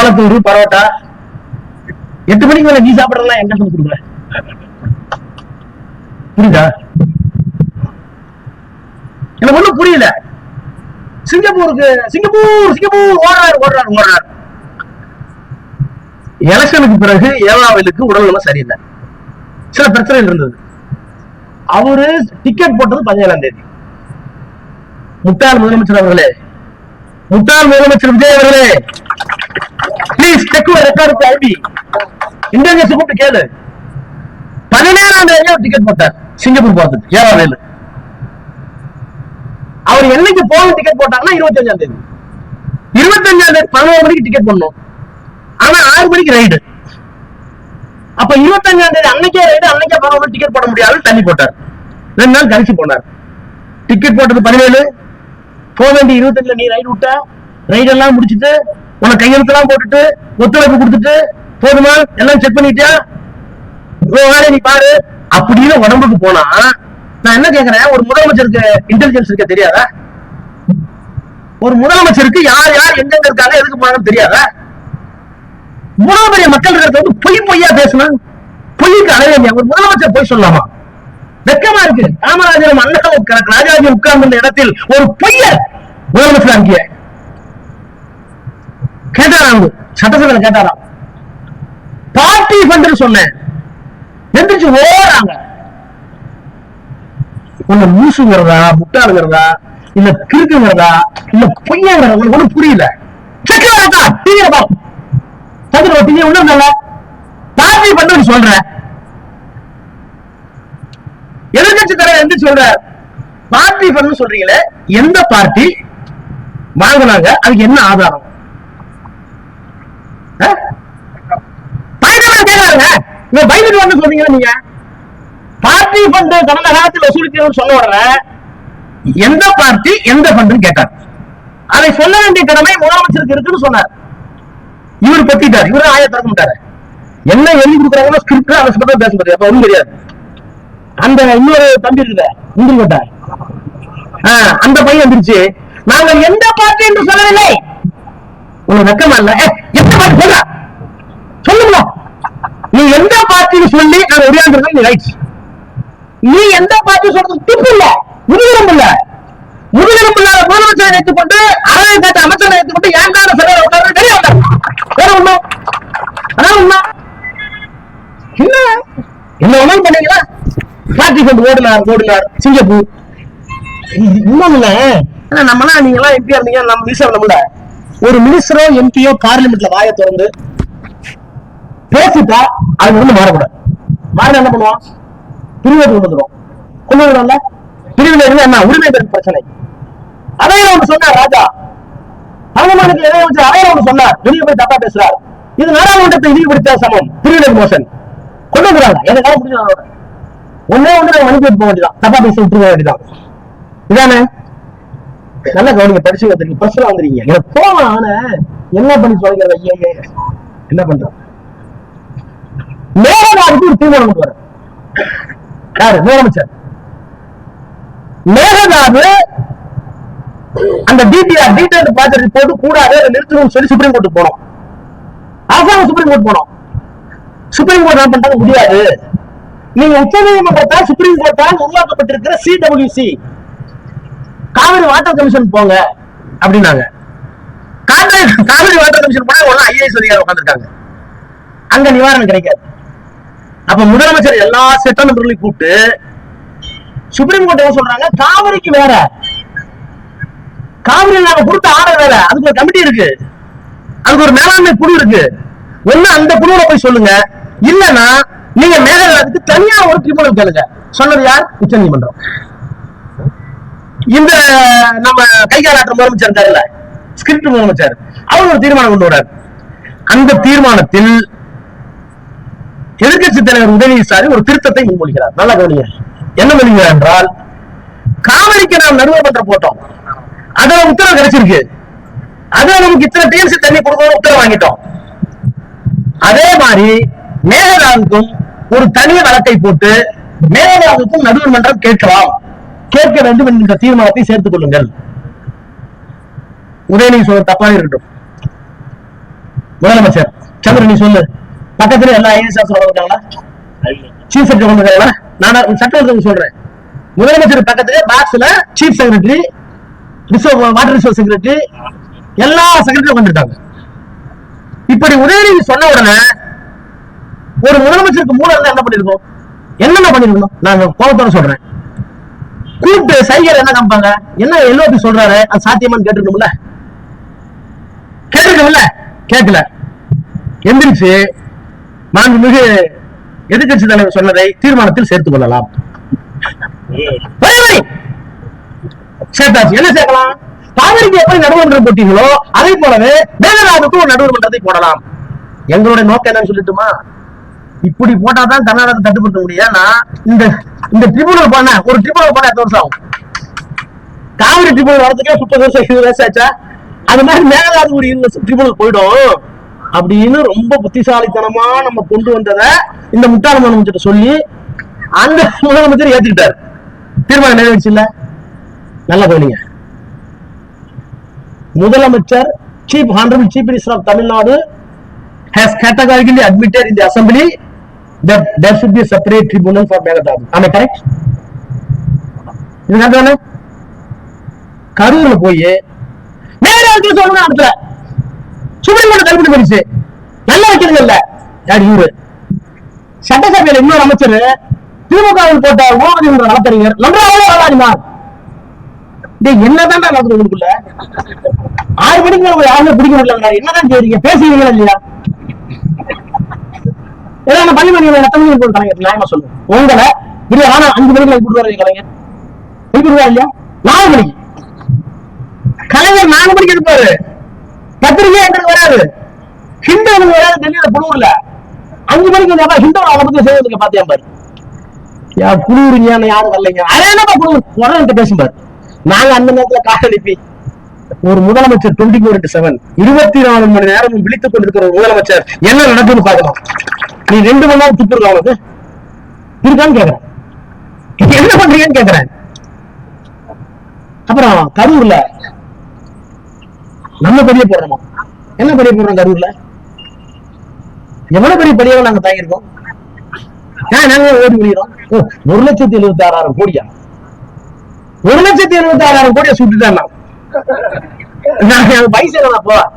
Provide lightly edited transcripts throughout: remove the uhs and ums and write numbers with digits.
குளத்தூர் பரோட்டா 8 மணிக்கு மேல நீ சாப்பிடறதெல்லாம் எங்க இருந்து கொடுக்குற? புரியுதா? எனக்கு ஒண்ணும் புரியல. சிங்கப்பூர் ஓடுறாரு. எலெக்ஷனுக்கு பிறகு ஏவாவிலுக்கு உடல்நலம் சரியில்லை, சில பிரச்சனைகள் இருந்தது. அவரு டிக்கெட் போட்டது 17ஆம் தேதி. முட்டாள் முதலமைச்சர் அவர்களே, முட்டாள் முதலமைச்சர் விஜய் அவர்களே, please check record ID intelligence கூப்பிட்டு கேளு. 17ஆம் தேதி டிக்கெட் போட்டார் சிங்கப்பூர் போறதுக்கு ஏவாவேலு. அவர் என்னைக்கு போக டிக்கெட் போட்டாங்கன்னா 25ஆம் தேதி. 25ஆம் தேதி 11 மணிக்கு டிக்கெட் பண்ணணும். ஆனா 6 மணிக்கு ரைடு. அப்ப 25ஆம் தேதி அன்னைக்கே ரைடு, அன்னைக்கே 11 டிக்கெட் போட முடியாது, தள்ளி போட்டார். 2 நாள் கழிச்சு போனார். டிக்கெட் போட்டது 17, போக வேண்டிய 25ல நீ ரைடு விட்ட. ரைடு எல்லாம் முடிச்சுட்டு உனக்கு கையெழுத்தெல்லாம் போட்டுட்டு ஒத்துழைப்பு கொடுத்துட்டு போதுமா எல்லாம் செக் பண்ணிட்டியா, நீ பாரு அப்படின்னு உடம்புக்கு போனா நான் என்ன கேக்குறேன், ஒரு முதலமைச்சருக்கு இன்டெலிஜென்ஸ் இருக்க தெரியாதா? ஒரு முதலமைச்சருக்கு யார் யார் எங்க இருக்காங்க எதுக்கு போனாங்கன்னு தெரியாதா? இவ்வளவு பெரிய மக்கள் இருக்கிறத வந்து பொய்யா பேசணும். பொய்க்கு அலைய ஒரு முதலமைச்சர் போய் சொல்லலாமா? வெக்கமா இருக்கு. காமராஜரும் அண்ணனும் ராஜாஜி உட்கார்ந்த இடத்தில் ஒரு பொய்யர் முதலமைச்சர் அங்கே கேட்டாராம், சட்டசபையில கேட்டாராம். பார்ட்டி ஃபண்ட் சொன்னேன், எந்திரிச்சு ஓடுறாங்க. உன்ன மூசுங்கிறதா, முட்டாளுங்கிறதா, இல்ல கிறுக்குங்கிறதா, இல்ல பொய்யங்கிறதா உங்களுக்கு ஒண்ணும் புரியல. பார்ட்டி ஃபண்ட் சொல்ற எதிர்கட்சி தலைவர் என்று சொல்ற பார்ட்டி ஃபண்ட் சொல்றீங்களே, எந்த பார்ட்டி வாங்கினாங்க, அதுக்கு என்ன ஆதாரம்? பயந்துட்டு சொல்றீங்க நீங்க. பார்ட்டி ஃபண்ட் கடந்த காலத்தில் வசூலிக்கணும்னு சொல்ல வர்ற எந்த பார்ட்டி எந்த ஃபண்ட் கேட்டார். அதை சொல்ல வேண்டிய கடமை முதலமைச்சருக்கு இருக்குன்னு சொன்னார். இவர் பத்திட்டார், இவரு ஆய திறக்க மாட்டாரு. என்ன எழுதி கொடுக்குறாங்களோ ஸ்கிரிப்ட் அதை சொல்ல பேச முடியாது. அப்ப ஒண்ணும் தெரியாது. அந்த இன்னொரு தம்பி இருக்குத முந்திரிக்கோட்டை, அந்த பையன் வந்துருச்சு, நாங்கள் எந்த பார்ட்டி என்று சொல்லவில்லை. உனக்கு வெக்கமா இல்ல? எந்த பார்ட்டி சொல்ற சொல்லுங்க. நீ எந்த பார்ட்டின்னு சொல்லி நாங்க உரையாடுறது நீ ரைட். நீ எந்த பார்ட்டி சொல்றது துப்பு இல்ல, முதுகெலும்பு இல்ல. முதுகெலும்பு இல்லாத முதலமைச்சரை வைத்துக்கொண்டு அரவை காட்ட அமைச்சரை வைத்துக்கொண்டு ஏண்டான செலவு உட்கார்ந்து வெளியே வந்தார். வேற ஒண்ணு அதான் உண்மை. என்ன ஒண்ணும் பண்ணீங்களா? பார்ட்டி ஃபண்ட் ஓடினார் சிங்கப்பூர். இன்னும் இல்ல, நம்மளாம் நீங்க எல்லாம் எம்பியா இருந்தீங்க, நம்ம மினிஸ்டர் நம்மள ஒரு மினிஸ்டரோ எம்பியோ பார்லிமெண்ட்ல வாயை திறந்து பேசிட்டா அது வந்து மாறக்கூடாது. மாறின என்ன பண்ணுவோம்? பிரிவை கொண்டு வந்துடும். பிரிவில் இருந்து என்ன உரிமை பெறும் பிரச்சனை. அதையில ஒன்று சொன்னார் ராஜா, அரண்மனைக்கு எதை வச்சு அதையில ஒன்று சொன்னார், வெளியே போய் தப்பா பேசுறார். இது நாடாளுமன்றத்தை இழிவுபடுத்த சமம். பிரிவினர் மோசன் கொண்டு வந்துறாங்க. எனக்காக முடிஞ்சதோட ஒன்னே ஒன்று நம்ம மணிக்கு போக வேண்டியதான், தப்பா பேச விட்டுருக்க வேண்டியதான். இதானே நல்ல கவனிங்க, படிச்சு வந்துருக்கீங்க, பர்சனலா வந்துருக்கீங்க. எனக்கு போவான் ஆனா என்ன பண்ணி சொல்லுங்க, ஐயே என்ன பண்றோம். மேகதாதுக்கு ஒரு தீர்மானம் கொண்டு வர யாரு? முதலமைச்சர். மேகதாது அந்த டிடிஆர் டீடைல் ப்ராஜெக்ட் ரிப்போர்ட் கூடாது, நிறுத்தணும்னு சொல்லி சுப்ரீம் கோர்ட்டுக்கு போனோம். அரசாங்கம் சுப்ரீம் கோர்ட் போனோம். சுப்ரீம் கோர்ட் என்ன பண்றாங்க, முடியாது. நீங்க உச்சநீதிமன்றத்தால் சுப்ரீம் கோர்ட்டால் உருவாக்கப்பட்டிருக்கிற சிடபிள்யூசி காவிரி வாட்டர் கமிஷன் போங்க அப்படின்னாங்க. காவிரி வாட்டர் கமிஷன் போனா ஐஏஎஸ் அதிகாரி உட்காந்துருக்காங்க, அங்க நிவாரணம் கிடைக்காது. அப்ப முதலமைச்சர் எல்லா சட்ட நபர்களையும் கூப்பிட்டு சுப்ரீம் கோர்ட் என்ன சொல்றாங்க, காவிரிக்கு வேற, காவிரி நாங்க கொடுத்த ஆர்டர் வேற, அதுக்கு ஒரு கமிட்டி இருக்கு, அதுக்கு ஒரு மேலாண்மை குழு இருக்கு. ஒண்ணு அந்த குழுவுல போய் சொல்லுங்க, இல்லன்னா நீங்க மேகதாதுக்கு தனியா ஒரு ட்ரிபியூனல் கேளுங்க. சொன்னது யார்? உச்ச நீதிமன்றம். இந்த நம்ம கைகாலாற்ற முதலமைச்சர் இருக்காருல்ல, ஸ்கிரிப்ட் முதலமைச்சர், அவர் ஒரு தீர்மானம் கொண்டு வர்றாரு. அந்த தீர்மானத்தில் எதிர்கட்சி தலைவர் உதயநிதி ஸ்டாலின் ஒரு திருத்தத்தை முன்மொழிகிறார். நல்ல கவனிங்க, என்ன பண்ணுகிறார் என்றால், காவிரிக்கு நாம் நடுவர்மன்றம் போட்டோம், அதுல உத்தரவு கிடைச்சிருக்கு, அதுல நமக்கு இத்தனை டிஎம்சி தண்ணி கொடுக்கணும் உத்தரவு வாங்கிட்டோம். அதே மாதிரி மேகதாதுக்கும் ஒரு தனி வழக்கை போட்டு மேகதாதுக்கும் நடுவர்மன்றம் கேட்க வேண்டும் என்கிற தீர்மானத்தை சேர்த்துக் கொள்ளுங்கள். உதயநிதி சொல்ற தப்பாக இருக்கட்டும், முதலமைச்சர் சந்திரன் நீ சொல்லு, பக்கத்துல எல்லா ஐஏஎஸ் ஆஃபீஸர் இருக்காங்களா, சீஃப் செக்ரட்டரி வந்திருக்காங்களா? நான் சட்டமன்றத்துக்கு சொல்றேன், முதலமைச்சர் பக்கத்துல பாக்ஸ்ல chief secretary, water resource secretary, எல்லா செக்ரட்டரியும் வந்துட்டாங்க. இப்படி உதயநிதி சொன்ன உடனே ஒரு முதலமைச்சருக்கு மூலம் இருந்தா என்ன பண்ணிருக்கோம், என்னென்ன பண்ணிருக்கணும்? நான் கோபத்தோட சொல்றேன். கூப்பிட்டு சைகை என்ன காமிப்பாங்க, என்ன எல்லோபி சொல்றாரு அது சாத்தியமான்னு கேட்டுக்கணும்ல, கேட்கல. எந்திரிச்சு மாண்புமிகு எதிர்கட்சி தலைவர் சொன்னதை தீர்மானத்தில் சேர்த்துக் கொள்ளலாம். சேர்த்தாச்சு. என்ன சேர்க்கலாம்? காவிரிக்கு எப்படி நடுவர்மன்றம் போட்டீங்களோ அதே போலவே மேகதாதுக்கும் ஒரு நடுவர்மன்றத்தை போடலாம். எங்களுடைய நோக்கம் என்னன்னு சொல்லிட்டுமா, இப்படி போட்டாதான் கர்நாடகத்தை கட்டுப்படுத்த முடியும். இந்த ட்ரிபியூனல் பண்ண ஒரு ட்ரிபியூனல் பண்ண எத்தனை வருஷம் ஆகும்? காவிரி ட்ரிபியூனல் வரதுக்கே 30 வருஷம் 20 வருஷம் ஆச்சா? அது மாதிரி மேகதாது ஒரு 20 வருஷம் ட்ரிபியூனல் போயிடும் அப்படின்னு ரொம்ப புத்திசாலித்தனமா நம்ம கொண்டு வந்ததை இந்த முட்டாள் முதலமைச்சர் சொல்லி அந்த முதலமைச்சர் ஏத்துக்கிட்டாரு. தீர்மானம் நிறைவேற்று இல்ல. நல்லா கவனிங்க. முதலமைச்சர் Chief Honorable Chief Minister of Tamil Nadu has categorically admitted in the assembly that there should be a separate tribunal for Meghdadu. Am I correct? இது கரூர்ல போய் மேகதாது சொல்லணும் அடுத்த சுப்ரீம் கோர்ட் தள்ளுபடி பண்ணிச்சு. நல்ல வைக்கிறது இல்ல யார் இவரு. சட்டசபையில இன்னொரு அமைச்சர் திமுகவில் போட்ட ஓகதி என்ற வழக்கறிஞர் நன்றாக என்னதான் நடக்குது உங்களுக்குள்ள? 6 மணிக்கு யாருமே பிடிக்க முடியல. என்னதான் செய்றீங்க? பேசுவீங்களா இல்லையா? ஏதாவது பள்ளிமணி கலைஞர் நியாயமா சொல்லுங்க. உங்களை இல்ல ஆனா 5 மணிக்கு கூப்பிட்டு கலைஞர் கூப்பிடுவா இல்லையா? 4 மணிக்கு கலைஞர் 4 மணிக்கு இருப்பாரு. பத்திரிகை எங்களுக்கு வராது, ஹிந்து எனக்கு வராது. டெல்லியில புழுவுல 5 மணிக்கு ஹிந்து அவளை பத்தி செய்வதுக்கு பாத்தியா பாரு. புழுவுறீங்க யாரும் வரலைங்க. அதே என்னப்பா புழுவு உடனே பேசும்பாரு. நாங்க அந்த நேரத்துல கால் அனுப்பி ஒரு முதலமைச்சர் 24/7 24 மணி நேரமும் விழித்துக் கொண்டிருக்கிற ஒரு முதலமைச்சர் என்ன நடக்குன்னு பாக்கலாம். நீ 2 மணி நேரம் துப்புருக்க அவனுக்கு இருக்கான்னு கேக்குறேன். என்ன பண்றீங்கன்னு கேக்குறேன். அப்புறம் கரூர்ல நம்ம பெரிய போடுறோமா? என்ன பெரிய போடுறோம் கரூர்ல? எவ்வளவு பெரிய பெரியவங்க நாங்க தாங்கிருக்கோம். நாங்க ஓடி முடிகிறோம். 1,76,000 கோடியா? 1,76,000 கோடியை சுட்டுட்டான். வயசு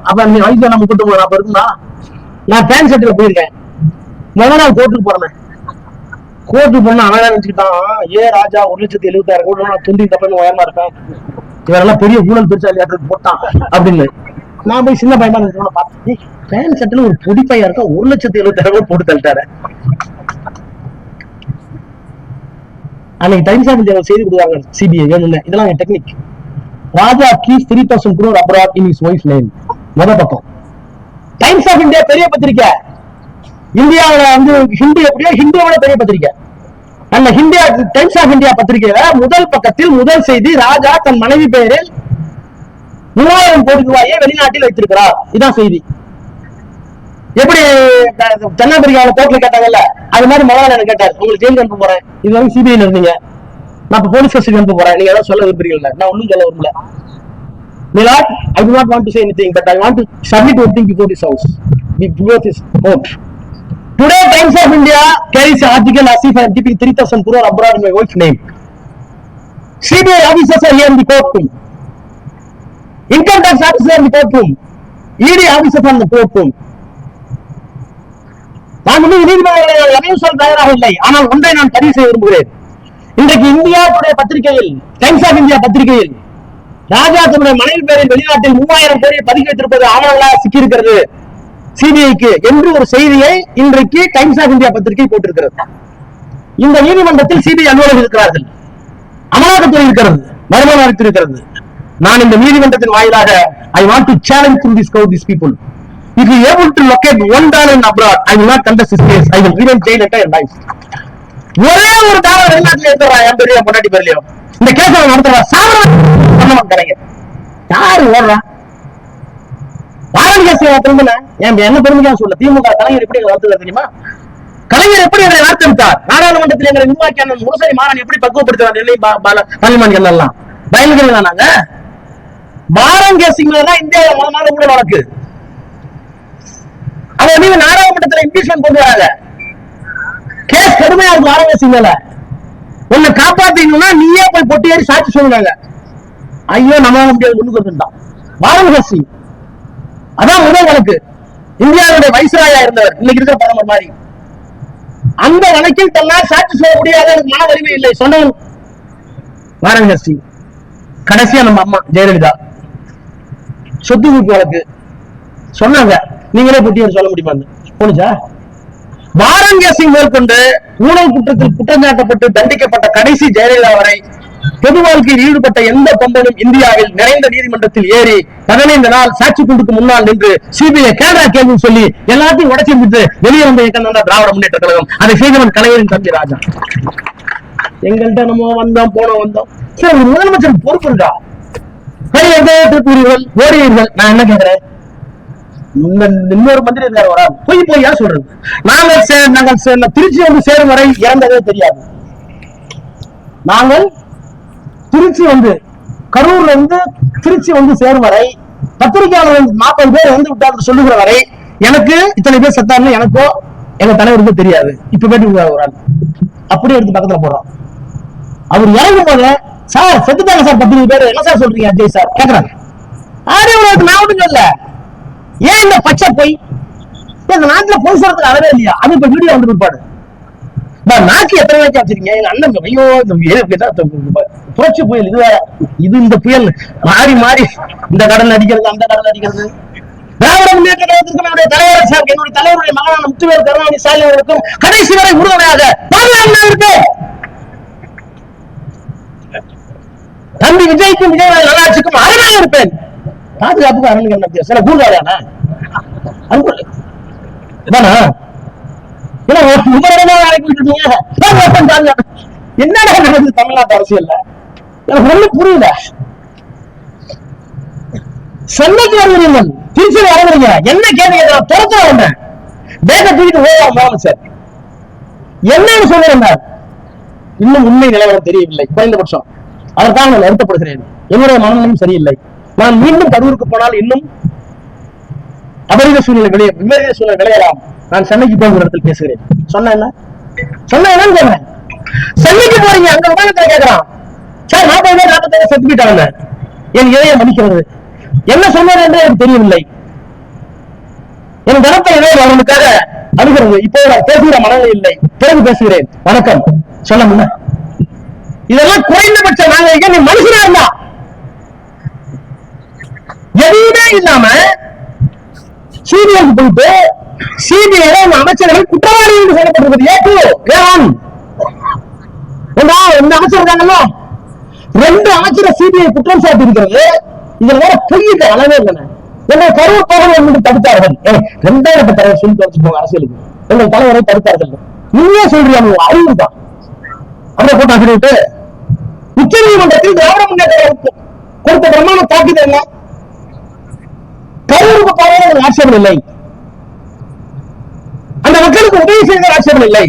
அப்ப நீ வயசு நம்ம கூட்டு போறோம். அப்ப இருந்தா நான் பேண்ட் ஷர்ட்ல போயிருக்கேன். முதல் நாள் கோர்ட்டுக்கு போறேன். கோர்ட்டுக்கு போனா அவன் நினைச்சுக்கிட்டான், ராஜா 1,76,000 கோடி நான் துண்டி தப்பன்னு உயரமா இருப்பேன், இவரெல்லாம் பெரிய ஊழல் பெருசா போட்டான் அப்படின்னு. நான் போய் சின்ன பையமா பார்த்தேன். பேண்ட் ஷர்ட்ல ஒரு பொடி பையன் இருக்கா 1,76,000 கோடி போட்டு தள்ளிட்டாரு. அன்னைக்கு டைம்ஸ் ஆஃப் இந்தியா செய்தி கொடுத்தாங்க சிபிஐ வேணும்னு. இதெல்லாம் technique. Raja keys 3,000 crore abroad in his wife's name. முதல் பக்கம். டைம்ஸ் ஆஃப் இந்தியா பெரிய பத்திரிக்கை. இந்தியாவில ஹிந்தி எப்படியோ ஹிந்தியோட பெரிய பத்திரிக்கை. அந்த ஹிந்தியா டைம்ஸ் ஆஃப் இந்தியா பத்திரிகையில முதல் பக்கத்தில் முதல் செய்தி, ராஜா தன் மனைவி பெயரில் 3000 கோடி ரூபாயை வெளிநாட்டில் வைத்திருக்கிறார். இதான் செய்தி. எப்படி தென்னாப்பிரிக்காவில கோர்ட்ல கேட்டாங்கல்ல, அது மாதிரி முதல்ல என்ன கேட்டாரு, உங்களுக்கு ஜெயிலுக்கு அனுப்ப போறேன், இது வரைக்கும் சிபிஐல இருந்தீங்க, நான் இப்ப போலீஸ் ஸ்டேஷனுக்கு அனுப்ப போறேன், நீங்க ஏதாவது சொல்ல விரும்புறீங்களா? நான் ஒன்னும் சொல்ல விரும்பல. Milord, I do not want to say anything, but I want to submit one thing before this house, before this court. Today, Times of India carries an article as if I am keeping 3,000 crore abroad in my wife's name. CBI officers are here in the courtroom. Income tax officers are in the courtroom. ED officers are in the courtroom. நான் நீதிமன்றங்களை எதையும் சொல்ல தயாராக இல்லை. ஆனால் ஒன்றை நான் பதிவு செய்ய விரும்புகிறேன். இன்றைக்கு இந்தியாவுடைய பத்திரிகையில், டைம்ஸ் ஆஃப் இந்தியா பத்திரிகையில், ராஜா தன்னுடைய மனைவி பேரில் வெளிநாட்டில் 3000 கோடியை பதுக்கி வைத்திருப்பது ஆவணங்களாக சிக்கியிருக்கிறது சிபிஐக்கு என்று ஒரு செய்தியை இன்றைக்கு டைம்ஸ் ஆஃப் இந்தியா பத்திரிகை போட்டிருக்கிறது. இந்த நீதிமன்றத்தில் சிபிஐ அலுவலர்கள் இருக்கிறார்கள், அமலாக்கத்துறை இருக்கிறது, வருமான வரித்துறை இருக்கிறது. நான் இந்த நீதிமன்றத்தின் வாயிலாக I want to challenge through this crowd these people. If you are able to locate $1 in abroad, I will not contest this case. I will remain jail entire life. ஒரே ஒரு டாலர் வெளிநாட்டுல எடுத்துறா என் பெரிய பொண்டாட்டி பேர்லயோ இந்த கேஸ் நடத்துறா சாதாரண கலைஞர் யாரு ஓடுறா? Warren case திரும்பின என்ன பெருமையா சொல்ல திமுக கலைஞர் எப்படி வளர்த்துக்க தெரியுமா? கலைஞர் எப்படி அதை வார்த்தெடுத்தார்? நாடாளுமன்றத்தில் எங்களை உருவாக்கிய முரசொலி மாறன் எப்படி பக்குவப்படுத்துவார்? நெல்லை பள்ளிமான்கள் எல்லாம் பயன்கள் தானாங்க. வாரன் கேசிங் தான் இந்தியாவில் முதல் ஊழல் வழக்கு. நீதிமன்றத்தில் இம்பீச்மென்ட் கொண்டு வராங்க. கேஸ் கடுமையா இருக்கு ஆர்எஸ்எஸ் மேல. உன்னை காப்பாத்தீங்கன்னா நீயே போய் பொட்டி ஏறி சாட்சி சொல்லுங்க. ஐயோ நம்ம முடியாது ஒண்ணுக்கு வந்துட்டான் வாரணாசி. அதான் முதல் வழக்கு. இந்தியாவுடைய வைஸ்ராயா இருந்தவர், இன்னைக்கு இருக்கிற பிரதமர் மாதிரி. அந்த வழக்கில் தன்னால் சாட்சி சொல்ல முடியாத மன வலிமை இல்லை சொன்னவன் வாரணாசி. கடைசியா நம்ம அம்மா ஜெயலலிதா சொத்து குவிப்பு வழக்கு சொன்னாங்க, நீங்களே பொட்டியர் சொல்ல முடியுமா? போனுச்சா? வாரணாசி மேற்கொண்டு ஊழல் குற்றத்தில் குற்றம் சாட்டப்பட்டு தண்டிக்கப்பட்ட கடைசி ஜெயலலிதா வரை பொது வாழ்க்கையில் ஈடுபட்ட எந்த பொம்பனும் இந்தியாவில் நிறைந்த நீதிமன்றத்தில் ஏறி 15 நாள் சாட்சி கூண்டுக்கு முன்னால் நின்று சிபிஐ கேடா கேள்வி சொல்லி எல்லாத்தையும் உடச்சிட்டு வெளியே வந்த இயக்கம் தான் திராவிட முன்னேற்ற கழகம். அதை செய்தவன் கலைஞரின் தம்பி ராஜா. எங்கள்கிட்ட நம்ம வந்தோம் போனோம் வந்தோம். சரி, ஒரு முதலமைச்சர் பொறுப்பு இருக்கா? கூறுகள் ஓடியீர்கள். நான் என்ன கேட்கிறேன், இன்னொரு மந்திரி இருக்காரு, வரா பொய்யா சொல்றது. நாங்கள் திருச்சி வந்து சேரும் வரை இறந்ததே தெரியாது. நாங்கள் திருச்சி வந்து கரூர்ல இருந்து திருச்சி வந்து சேரும் வரை பத்திரிகையாளர்கள் 40 பேர் வந்து விட்டார் சொல்லுகிற வரை எனக்கு இத்தனை பேர் செத்தாருன்னு எனக்கோ எங்க தலைவருக்கு தெரியாது. இப்ப பேட்டி ஒரு ஆள் அப்படியே எடுத்து பக்கத்துல போடுறோம். அவர் இறங்கும் போது, சார் செத்துட்டாங்க சார் 10 பேர், என்ன சார் சொல்றீங்க அஜய் சார் கேக்குறாங்க. நான் ஒன்றும் சொல்ல. ஏன் இந்த பச்சை போய் இந்த நாட்டுல பொய் சொல்றதுக்கு அளவே இல்லையா? அது இப்ப வீடியோ வந்து பிற்பாடு நாக்கு எத்தனை நாளைக்கு வச்சிருக்கீங்க? எங்க அண்ணன் ஐயோ புரட்சி புயல் இது இந்த புயல் மாறி மாறி இந்த கடல் அடிக்கிறது அந்த கடல் அடிக்கிறது. திராவிட முன்னேற்ற கழகத்திற்கு நம்முடைய தலைவர் சார், என்னுடைய தலைவருடைய மகனான முத்துவேல் கருணாநிதி ஸ்டாலின் அவர்களுக்கும் கடைசி வரை உறுதுணையாக இருக்கு. தம்பி விஜய்க்கும் விஜய் நல்லாட்சிக்கும் அரணாக இருப்பேன். பாதுகாப்புக்கு அரணுக்கு என்ன சில கூடாதானா? என்னடா நடக்குது தமிழ்நாட்டு அரசியல்ல? எனக்கு ஒண்ணு புரியல. சென்னைக்கு வருவீர்கள், திருச்சி வரவீங்க, என்ன கேள்வி துரத்துறவங்க பேக தூக்கிட்டு ஓடுவாங்க முதலமைச்சர். என்னன்னு சொல்லுறேன், இன்னும் உண்மை நிலவரம் தெரியவில்லை. குறைந்தபட்சம் அதற்காக நான் வருத்தப்படுகிறேன். என்னுடைய மனநிலையும் சரியில்லை. நான் மீண்டும் கரூருக்கு போனால் இன்னும் அபரித சூழ்நிலை விபரீத சூழ்நிலை விளையலாம். நான் சென்னைக்கு போகிற இடத்தில் பேசுகிறேன். சொன்ன என்னன்னு சொல்றேன். சென்னைக்கு போறீங்க, அங்க விமானத்தை கேட்கிறான் சார் 40 பேர் 45 செத்து போயிட்டாங்க. என் இதயம் மதிக்கிறது. என்ன சொன்னது என்று எனக்கு தெரியவில்லை. என் கனத்தை இதயம் அவனுக்காக அணுகிறது. இப்போ நான் பேசுகிற மனநிலை இல்லை. பிறகு பேசுகிறேன். வணக்கம் சொல்ல முன்ன இதெல்லாம் குறைந்தபட்ச நாகரிகம். நீ மனுஷனா இருந்தா எதுவுமே இல்லாம சிபிஐக்கு போயிட்டு சிபிஐ அமைச்சர்கள் குற்றவாளி என்று சொல்லப்பட்டிருக்கிறது. இந்த அமைச்சர் இருக்காங்கல்ல, 2 அமைச்சரை சிபிஐ குற்றம் சாட்டி இருக்கிறது. இதுல வேற பொய்யுக்கு அளவே இல்லைன்னு எங்கள் கரூர் போகணும் என்று தடுத்தார்கள். 2000 தலைவர் சொல்லி தடுத்துப்போங்க அரசியலுக்கு. எங்கள் தலைவரை தடுத்தார்கள். நீயே சொல்றீங்க, அறிவு தான். அப்படியே போட்டா சொல்லிட்டு உச்ச நீதிமன்றத்தில் திராவிட முன்னேற்ற கொடுத்த பிரமாண தாக்கியது என்ன? கரூருக்கு போவது ஆட்சேபம் இல்லை, அந்த மக்களுக்கு உதவி செய்த ஆட்சேபம் இல்லை.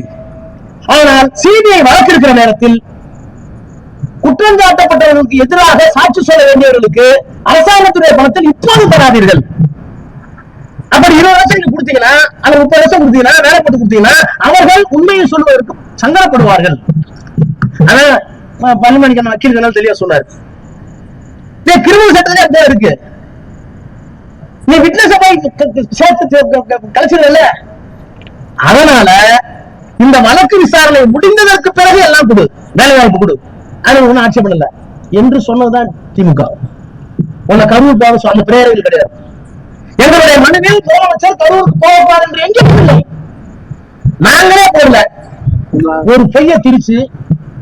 ஆனால் சிபிஐ வழக்கு இருக்கிற நேரத்தில் குற்றம் சாட்டப்பட்டவர்களுக்கு எதிராக சாட்சி சொல்ல வேண்டியவர்களுக்கு அரசாங்கத்துடைய பணத்தில் இப்போது தராதீர்கள். அப்படி 20 வருஷம் கொடுத்தீங்கன்னா, அல்லது 30 வருஷம் கொடுத்தீங்கன்னா, வேலை போட்டு கொடுத்தீங்கன்னா அவர்கள் உண்மையை சொல்வதற்கு சங்கடப்படுவார்கள். ஆனா பள்ளிமணிக்கான வக்கீல் தெளிவா சொன்னார். கிரிமினல் சட்டத்திலே இருக்கு. நீ விட்னஸ் சேர்த்து கழிச்சிடல. அதனால இந்த வழக்கு விசாரணை முடிந்ததற்கு பிறகு எல்லாம் கொடு, வேலை வாய்ப்பு கொடு, அது ஒன்னும் ஆட்சேபம் இல்லை என்று சொன்னதுதான் திமுக. உன்னை கரூர் போக சொன்ன பிரேரர்கள் கிடையாது. எங்களுடைய மனுவில் முதலமைச்சர் கரூருக்கு போகப்பார் என்று எங்கேயும் இல்லை. நாங்களே போடல. ஒரு பொய்ய திரிச்சு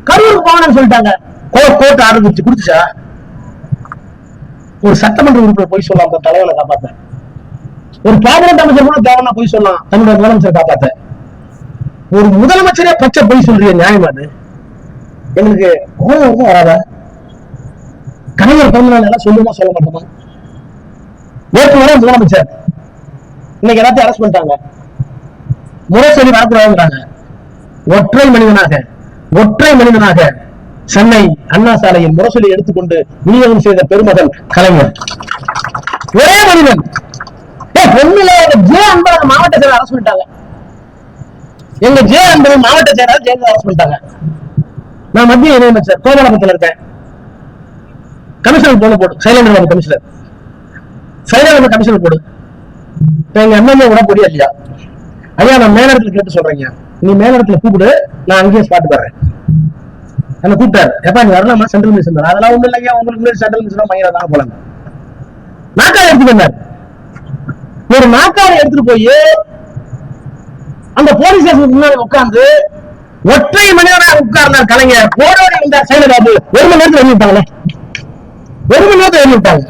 கரூருக்கு போகணும்னு சொல்லிட்டாங்க. கோர்ட் ஆரம்பிச்சு குடுத்துச்சா? ஒரு சட்டமன்ற உறுப்பினர் போய் சொல்லலாம் தலைவனை காப்பாத்த. ஒரு கேபினட் அமைச்சர் கூட தேவனா போய் சொல்லலாம் தன்னுடைய முதலமைச்சர் காப்பாத்த. ஒரு முதலமைச்சரே பச்சை போய் சொல்றீங்க, நியாயமா? அது எங்களுக்கு கோபம் வராதா? கலைஞர் பிறந்தநாள் எல்லாம் சொல்லுமா சொல்ல மாட்டோமா? நேற்று வரை முதலமைச்சர், இன்னைக்கு எல்லாத்தையும் அரெஸ்ட் பண்ணிட்டாங்க. முரசொலி வரக்கூடாதுங்கிறாங்க. ஒற்றை மனிதனாக சென்னை அண்ணா சாலையில் முரசொலி எடுத்துக்கொண்டு விநியோகம் செய்த பெருமகன் கலைஞர். ஒரே மனிதன். மாவட்ட செயலர் அரசு பண்ணிட்டாங்க. எங்க ஜே என்பது மாவட்ட செயலாளர் ஜெயலலிதா அரசு பண்ணிட்டாங்க. நான் மத்திய இணையமைச்சர் கோபாலபுரத்தில் இருக்கேன். கமிஷனர் போடு சைலேந்திர கமிஷனர் சைலேந்திர கமிஷனர் போடு. எங்க எம்எல்ஏ கூட போடியா இல்லையா? ஐயா நான் மேலிடத்துல கேட்டு சொல்றேங்க, நீ மேலிடத்துல கூப்பிடு, நான் அங்கேயே ஸ்பாட் தர்றேன். என்ன கூப்பிட்டாரு, எப்ப நீ வரலாமா சென்ட்ரல் மினிஸ்டர்? அதெல்லாம் ஒண்ணு இல்லையா, உங்களுக்கு சென்ட்ரல் மினிஸ்டர் மையா தான் போலாங்க. நாக்காரை எடுத்துட்டு வந்தார். ஒரு நாக்காரை எடுத்துட்டு போய் அந்த போலீஸ் ஸ்டேஷன் முன்னாடி உட்கார்ந்து ஒற்றை மணி நேரம் உட்கார்ந்தார் கலைஞர். போராடி வந்த சைலபாபு 1 மணி நேரத்தில் வெளியிட்டாங்களே, 1 மணி நேரத்தில் வெளியிட்டாங்க.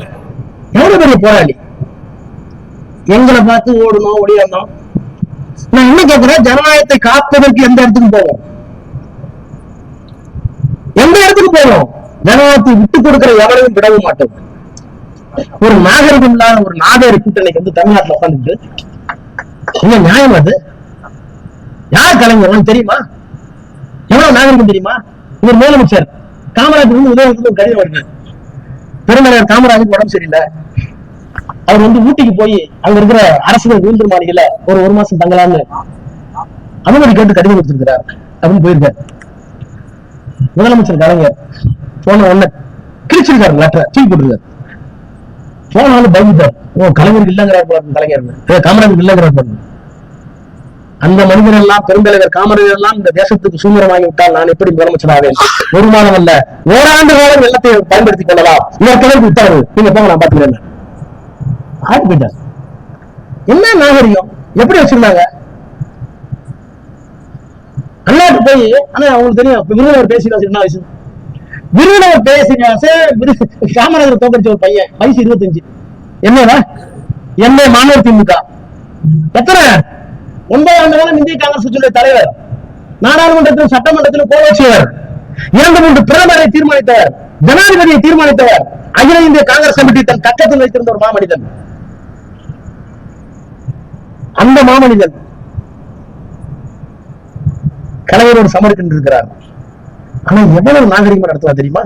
எவ்வளவு பெரிய போராளி. எங்களை பார்த்து ஓடணும் ஒடியாடணும். நான் என்ன கேட்கிறேன், ஜனநாயகத்தை காப்பதற்கு எந்த இடத்துக்கு போவோம்? எந்த இடத்துக்கு போவோம்? ஜனநாயகத்தை விட்டுக் கொடுக்கிற எவரையும் விடவும் மாட்டோம். ஒரு நாகரிகம் இல்லாத ஒரு நாடேறு கூட்டணிக்கு வந்து தமிழ்நாட்டில் உட்காந்துட்டு என்ன நியாயம் அது? யார் கலைஞர் உனக்கு தெரியுமா? எவ்வளவு நாகரிகம் தெரியுமா? இவர் முதலமைச்சர் காமராஜர் வந்து உதயநிதிக்கு கடிதம் வருது. பெருந்தலைவர் காமராஜருக்கு உடம்பு சரியில்லை, அவர் வந்து ஊட்டிக்கு போய் அங்க இருக்கிற அரசியல் விழுந்து மாளிகையில ஒரு மாசம் தங்கலாம்னு அனுமதி கேட்டு கடிதம் கொடுத்திருக்கிறார் அப்படின்னு போயிருக்காரு. முதலமைச்சர் கலைஞர் போன உடனே கிழிச்சிருக்காரு, லெட்டர் தூக்கி போட்டிருக்காரு. போனாலும் பயந்துட்டார், கலைஞருக்கு இல்லங்கிறார் கலைஞர், காமராஜருக்கு இல்லங்கிறார். அந்த மனிதர் எல்லாம் பெருந்தலைவர் காமராஜர் எல்லாம் இந்த தேசத்துக்கு சுதந்திரமாகி விட்டால் நான் எப்படி முதலமைச்சராவேன்? 1 மாதம் அல்ல, ஓராண்டு காலம் வெள்ளத்தை பயன்படுத்திக் கொள்ளலாம். கிழக்கு விட்டாரு, நீங்க போங்க நான் பாத்துக்கிறேன். ஆட்டு போயிட்டார். என்ன நாகரிகம் எப்படி வச்சிருந்தாங்க? அண்ணாட்டு போய், ஆனா அவங்களுக்கு தெரியும் விருதுநகர் பேசினாச்சு என்ன வயசு, விருதுநகர் பேசினாச்சு. காமராஜர் தோக்கடிச்ச ஒரு பையன் வயசு 25. என்னவா என்ன மாணவர் திமுக எத்தனை 9 ஆண்டு காலம் இந்திய காங்கிரஸ் கட்சியுடைய தலைவர், நாடாளுமன்றத்திலும் சட்டமன்றத்திலும் கோலோச்சியவர், 2-3 பிரதமரை தீர்மானித்தவர், ஜனாதிபதியை தீர்மானித்தவர், அகில இந்திய காங்கிரஸ் கமிட்டி தன் கட்டத்தில் வைத்திருந்த ஒரு மாமனிதன். அந்த மாமனிதன் கலைஞரோடு சமர்ப்பித்து இருக்கிறார். ஆனா எவ்வளவு நாகரிகமா நடத்துவா தெரியுமா?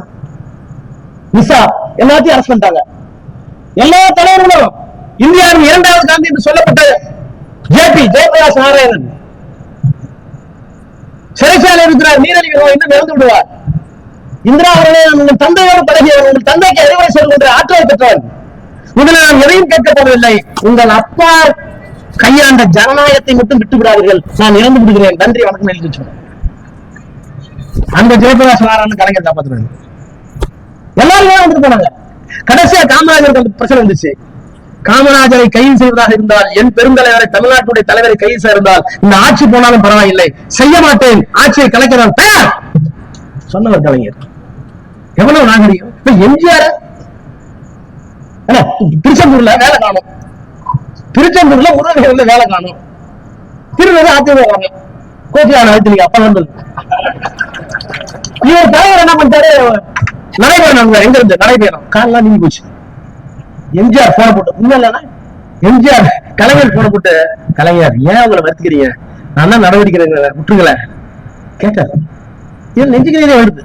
நிசா எல்லாத்தையும் அரசு பண்ணிட்டாங்க. எல்லா தலைவர்களும் இந்தியாவின் 2வது காந்தி என்று சொல்லப்பட்ட ஜெயபிரகாஷ் நாராயணன் சிறைச்சாலை இருக்கிறார். நீரழிவு நோய் இன்னும் இறந்து விடுவார். இந்திரா அவர்களே உங்கள் தந்தையோடு பழகியவர், உங்கள் தந்தைக்கு அறிவுரை சொல்கின்ற ஆற்றல் பெற்றவர். உங்களை நான் எதையும் கேட்க போவதில்லை. உங்கள் அப்பா கையாண்ட ஜனநாயகத்தை மட்டும் விட்டு விடாதீர்கள், நான் இறந்து விடுகிறேன், நன்றி வணக்கம் எழுதி வச்சோம். அந்த ஜெயபிரகாஷ் நாராயணன் கலைஞர் காப்பாற்றுறாங்க. எல்லாரும் வந்துட்டு போனாங்க. கடைசியா காமராஜர் பிரச்சனை வந்துச்சு. காமராஜரை கைது செய்வதாக இருந்தால், என் பெருந்தலைவரை தமிழ்நாட்டுடைய தலைவரை கைது செய்திருந்தால் இந்த ஆட்சி போனாலும் பரவாயில்லை, செய்ய மாட்டேன், ஆட்சியை கலைக்கிறார் சொன்னவர் கலைஞர். எவ்வளவு நாகரிகம். இப்ப எம்ஜிஆர் திருச்செந்தூர்ல வேலை காணும், திருச்செந்தூர்ல உறவுகள்ல வேலை காணும், திருநெல்வேலி அதிமுக கோச்சியான நீங்க அப்ப வந்து இவர் தலைவர் என்ன பண்ணிட்டாரு, நடைபெறணும். எங்க இருந்து நடைபெறணும், காலெல்லாம் நீங்கி போச்சு. எம்ஜிஆர் போன போட்டு உண்மையில்லைன்னா எம்ஜிஆர் கலைஞர் போன போட்டு, கலைஞர் ஏன் அவங்களை வருத்திக்கிறீங்க, நான் தான் நடவடிக்கை விட்டுருங்கள கேட்டாரு. இது நெஞ்சுக்கிறதே வருது.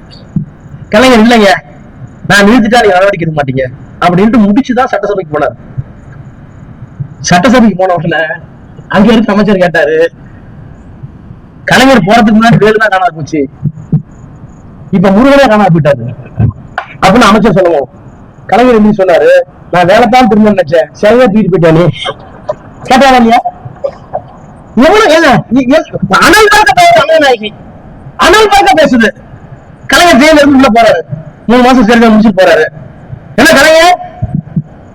கலைஞர் இல்லைங்க நான் நிறுத்திட்டா நீங்க நடவடிக்கை எடுக்க மாட்டீங்க அப்படின்ட்டு முடிச்சுதான் சட்டசபைக்கு போனார். சட்டசபைக்கு போன உடனே அங்க இருக்க அமைச்சர் கேட்டாரு, கலைஞர் போறதுக்கு முன்னாடி வேலுதான் காணாது போச்சு, இப்ப முருகனே காணாது போயிட்டாரு அப்படின்னு அமைச்சர் சொல்லுவோம். கலைஞர் எப்படி சொன்னாரு, நான் வேலைத்தான் திரும்ப நினைச்சேன், சரியா தூக்கிட்டு போயிட்டானே கேட்டாரா இல்லையா? எவ்வளவு அனல் பார்க்க அண்ணநாயகி அனல் பார்க்க பேசுது. கலைஞர் ஜெயில இருந்து உள்ள போறாரு, 3 மாசம் சரியா முடிச்சுட்டு போறாரு. என்ன கலைஞர்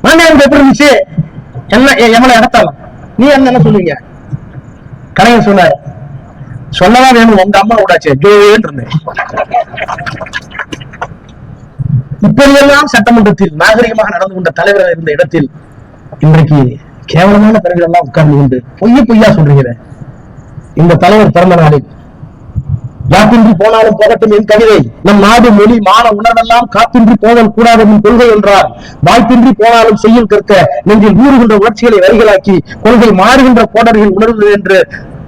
மாநிலம் எப்படி இருந்துச்சு, என்ன எவ்வளவு இடத்தாலும் நீ என்ன சொல்லுவீங்க? கலைஞர் சொன்னாரு, சொல்லதான் வேணும், உங்க அம்மா விடாச்சு ஜோன்னு இருந்தேன். இப்படியெல்லாம் சட்டமன்றத்தில் நாகரிகமாக நடந்து கொண்ட தலைவர்கள் இருந்த இடத்தில் இன்றைக்கு கேவலமான தலைவர்கள் எல்லாம் உட்கார்ந்து கொண்டு பொய்யா சொல்றீங்க. இந்த தலைவர் பிறந்த நாளில் யாப்பின்றி போனாலும் போகட்டும் என் கவிதை, நம் நாடு மொழி மான உணர்வெல்லாம் காப்பின்றி போதல் கூடாது என் கொள்கை என்றார். வாய்ப்பின்றி போனாலும் செய்யும் கற்க நெஞ்சில் ஊறுகின்ற உணர்ச்சிகளை வரிகளாக்கி கொள்கை மாறுகின்ற கோடர்கள் உணர்வு என்று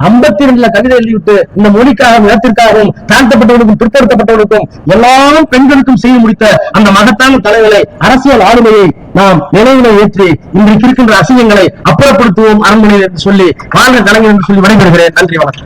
52 கவிதை எழுதிவிட்டு இந்த மொழிக்காகவும் இனத்திற்காகவும் தாழ்த்தப்பட்டவர்களுக்கும் பிற்படுத்தப்பட்டவர்களுக்கும் எல்லாம் பெண்களுக்கும் செய்ய முடித்த அந்த மகத்தான தலைவரை, அரசியல் ஆளுமையை நாம் நினைவினை ஏற்றி இன்றைக்கு இருக்கின்ற அசிங்கங்களை அப்புறப்படுத்துவோம் அரண்மனையில் என்று சொல்லி வாழ்ந்த கலைஞர் என்று சொல்லி விடைபெறுகிறேன். நன்றி, வணக்கம்.